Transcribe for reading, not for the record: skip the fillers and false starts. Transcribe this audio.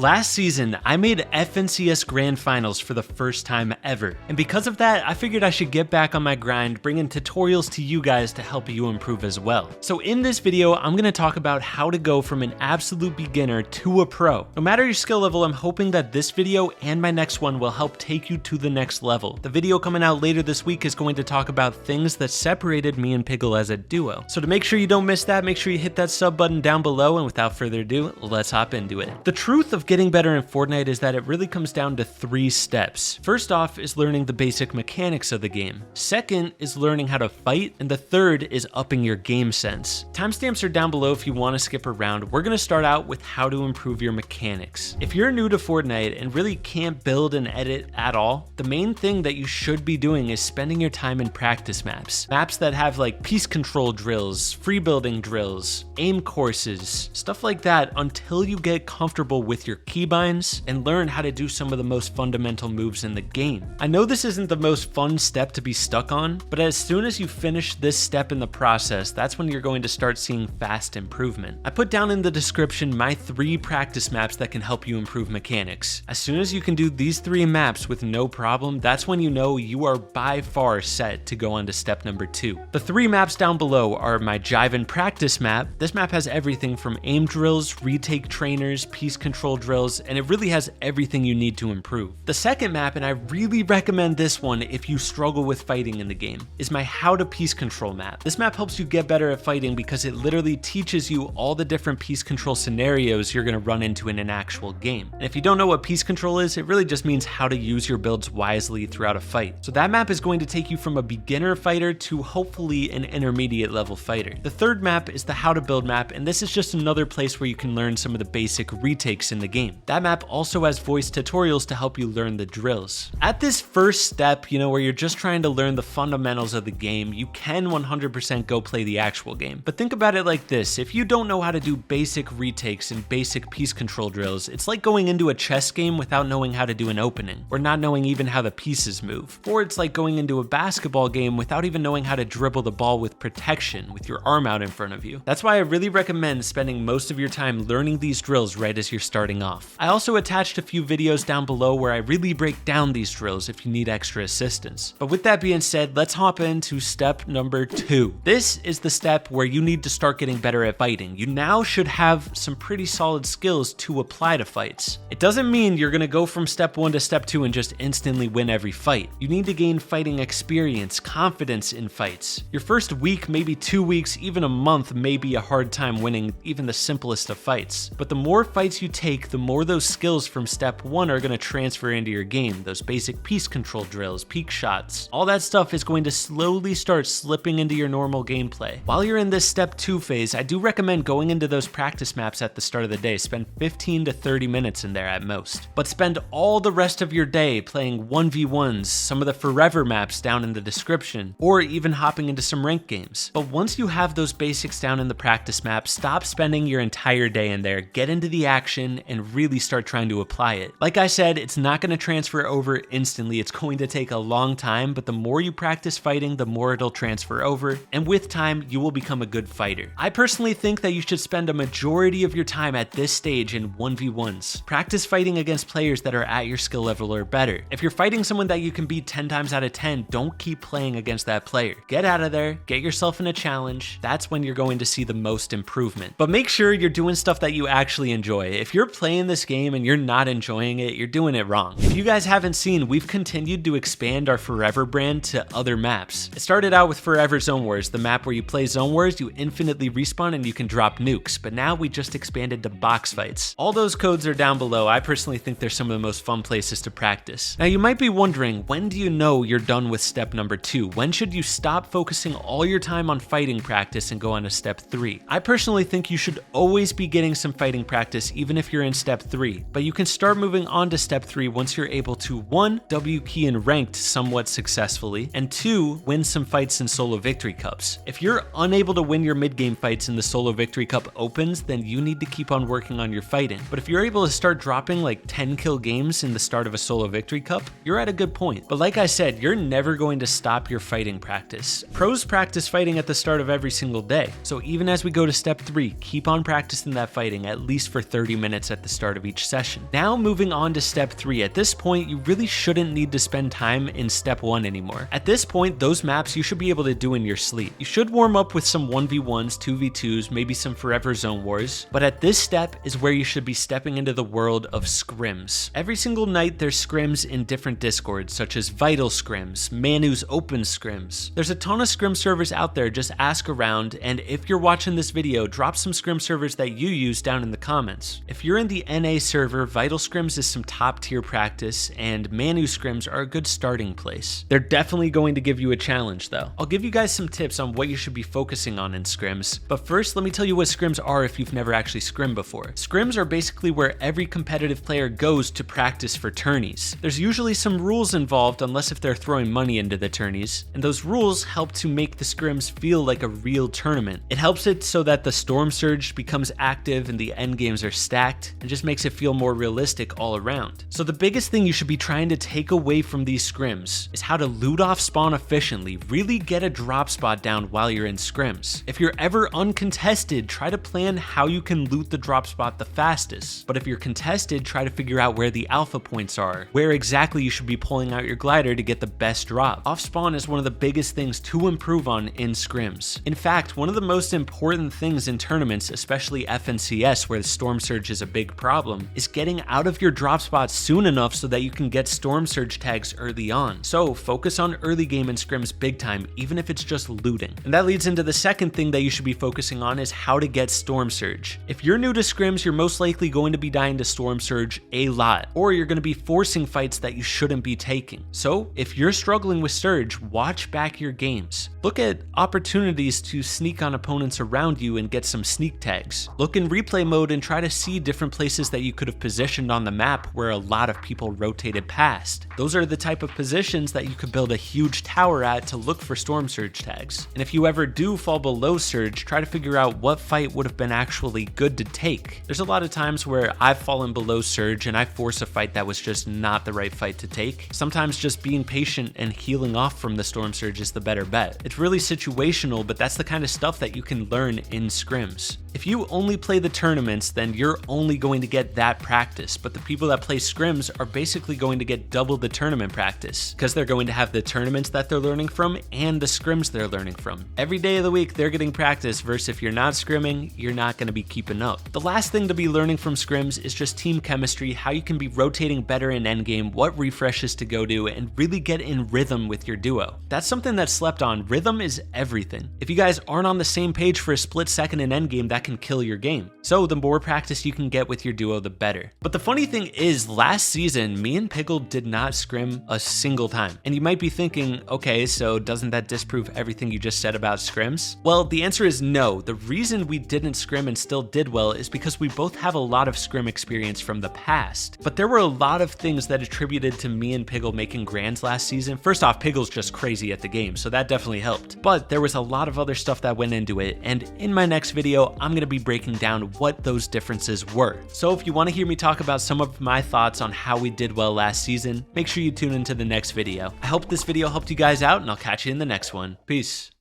Last season, I made FNCS Grand Finals for the first time ever, and because of that, I figured I should get back on my grind, bringing tutorials to you guys to help you improve as well. So in this video, I'm going to talk about how to go from an absolute beginner to a pro. No matter your skill level, I'm hoping that this video and my next one will help take you to the next level. The video coming out later this week is going to talk about things that separated me and Piggle as a duo. So to make sure you don't miss that, make sure you hit that sub button down below, and without further ado, let's hop into it. The truth of getting better in Fortnite is that it really comes down to 3 steps. First off is learning the basic mechanics of the game. Second is learning how to fight, and the third is upping your game sense. Timestamps are down below if you want to skip around. We're going to start out with how to improve your mechanics. If you're new to Fortnite and really can't build and edit at all, the main thing that you should be doing is spending your time in practice maps. Maps that have like piece control drills, free building drills, aim courses, stuff like that until you get comfortable with your keybinds and learn how to do some of the most fundamental moves in the game. I know this isn't the most fun step to be stuck on, but as soon as you finish this step in the process, that's when you're going to start seeing fast improvement. I put down in the description my 3 practice maps that can help you improve mechanics. As soon as you can do these 3 maps with no problem, that's when you know you are by far set to go on to step number 2. The 3 maps down below are my Jivan practice map. This map has everything from aim drills, retake trainers, piece control drills, and it really has everything you need to improve. The second map, and I really recommend this one if you struggle with fighting in the game, is my how to piece control map. This map helps you get better at fighting because it literally teaches you all the different piece control scenarios you're going to run into in an actual game. And if you don't know what piece control is, it really just means how to use your builds wisely throughout a fight. So that map is going to take you from a beginner fighter to hopefully an intermediate level fighter. The third map is the how to build map, and this is just another place where you can learn some of the basic retakes in the game. That map also has voice tutorials to help you learn the drills. At this first step, where you're just trying to learn the fundamentals of the game, you can 100% go play the actual game. But think about it like this: if you don't know how to do basic retakes and basic piece control drills, it's like going into a chess game without knowing how to do an opening, or not knowing even how the pieces move. Or it's like going into a basketball game without even knowing how to dribble the ball with protection, with your arm out in front of you. That's why I really recommend spending most of your time learning these drills right as you're starting off. I also attached a few videos down below where I really break down these drills if you need extra assistance. But with that being said, let's hop into step number 2. This is the step where you need to start getting better at fighting. You now should have some pretty solid skills to apply to fights. It doesn't mean you're going to go from step 1 to step 2 and just instantly win every fight. You need to gain fighting experience, confidence in fights. Your first week, maybe 2 weeks, even a month may be a hard time winning even the simplest of fights. But the more fights you take, the more those skills from step 1 are going to transfer into your game. Those basic piece control drills, peek shots, all that stuff is going to slowly start slipping into your normal gameplay. While you're in this step 2 phase, I do recommend going into those practice maps at the start of the day. Spend 15 to 30 minutes in there at most. But spend all the rest of your day playing 1v1s, some of the forever maps down in the description, or even hopping into some ranked games. But once you have those basics down in the practice map, stop spending your entire day in there. Get into the action and really start trying to apply it. Like I said, it's not going to transfer over instantly. It's going to take a long time, but the more you practice fighting, the more it'll transfer over, and with time, you will become a good fighter. I personally think that you should spend a majority of your time at this stage in 1v1s. Practice fighting against players that are at your skill level or better. If you're fighting someone that you can beat 10 times out of 10, don't keep playing against that player. Get out of there, get yourself in a challenge. That's when you're going to see the most improvement. But make sure you're doing stuff that you actually enjoy. If you're playing this game and you're not enjoying it, you're doing it wrong. If you guys haven't seen, we've continued to expand our Forever brand to other maps. It started out with Forever Zone Wars, the map where you play Zone Wars, you infinitely respawn and you can drop nukes, but now we just expanded to box fights. All those codes are down below. I personally think they're some of the most fun places to practice. Now you might be wondering, when do you know you're done with step number 2? When should you stop focusing all your time on fighting practice and go on to step 3? I personally think you should always be getting some fighting practice even if you're in step 3, but you can start moving on to step 3 once you're able to 1. W key in ranked somewhat successfully, and 2. Win some fights in solo victory cups. If you're unable to win your mid-game fights in the solo victory cup opens, then you need to keep on working on your fighting. But if you're able to start dropping like 10 kill games in the start of a solo victory cup, you're at a good point. But like I said, you're never going to stop your fighting practice. Pros practice fighting at the start of every single day. So even as we go to step 3, keep on practicing that fighting at least for 30 minutes at the the start of each session. Now moving on to step 3. At this point, you really shouldn't need to spend time in step 1 anymore. At this point, those maps you should be able to do in your sleep. You should warm up with some 1v1s, 2v2s, maybe some Forever Zone Wars, but at this step is where you should be stepping into the world of scrims. Every single night there's scrims in different discords, such as Vital Scrims, Manu's Open Scrims. There's a ton of scrim servers out there, just ask around, and if you're watching this video, drop some scrim servers that you use down in the comments. If you're in the NA server, Vital Scrims is some top tier practice, and Manu Scrims are a good starting place. They're definitely going to give you a challenge though. I'll give you guys some tips on what you should be focusing on in scrims, but first let me tell you what scrims are if you've never actually scrimmed before. Scrims are basically where every competitive player goes to practice for tourneys. There's usually some rules involved unless if they're throwing money into the tourneys, and those rules help to make the scrims feel like a real tournament. It helps it so that the storm surge becomes active and the end games are stacked, and just makes it feel more realistic all around. So the biggest thing you should be trying to take away from these scrims is how to loot off spawn efficiently, really get a drop spot down while you're in scrims. If you're ever uncontested, try to plan how you can loot the drop spot the fastest. But if you're contested, try to figure out where the alpha points are, where exactly you should be pulling out your glider to get the best drop. Off spawn is one of the biggest things to improve on in scrims. In fact, one of the most important things in tournaments, especially FNCS where the storm surge is a big problem, is getting out of your drop spot soon enough so that you can get storm surge tags early on. So focus on early game in scrims big time, even if it's just looting. And that leads into the second thing that you should be focusing on is how to get storm surge. If you're new to scrims, you're most likely going to be dying to storm surge a lot, or you're going to be forcing fights that you shouldn't be taking. So if you're struggling with surge, watch back your games. Look at opportunities to sneak on opponents around you and get some sneak tags. Look in replay mode and try to see different places that you could have positioned on the map where a lot of people rotated past. Those are the type of positions that you could build a huge tower at to look for storm surge tags. And if you ever do fall below surge, try to figure out what fight would have been actually good to take. There's a lot of times where I've fallen below surge and I force a fight that was just not the right fight to take. Sometimes just being patient and healing off from the storm surge is the better bet. It's really situational, but that's the kind of stuff that you can learn in scrims. If you only play the tournaments, then you're only going to get that practice, but the people that play scrims are basically going to get double the tournament practice, because they're going to have the tournaments that they're learning from and the scrims they're learning from. Every day of the week, they're getting practice, versus if you're not scrimming, you're not going to be keeping up. The last thing to be learning from scrims is just team chemistry, how you can be rotating better in endgame, what refreshes to go to, and really get in rhythm with your duo. That's something that's slept on. Rhythm is everything. If you guys aren't on the same page for a split second in endgame, that can kill your game. So the more practice you can get with your duo, the better. But the funny thing is, last season, me and Pickle did not scrim a single time. And you might be thinking, okay, so doesn't that disprove everything you just said about scrims? Well, the answer is no. The reason we didn't scrim and still did well is because we both have a lot of scrim experience from the past. But there were a lot of things that attributed to me and Piggle making grands last season. First off, Piggle's just crazy at the game, so that definitely helped. But there was a lot of other stuff that went into it, and in my next video, I'm going to be breaking down what those differences were. So if you want to hear me talk about some of my thoughts on how we did well last season, make sure you tune into the next video. I hope this video helped you guys out, and I'll catch you in the next one. Peace.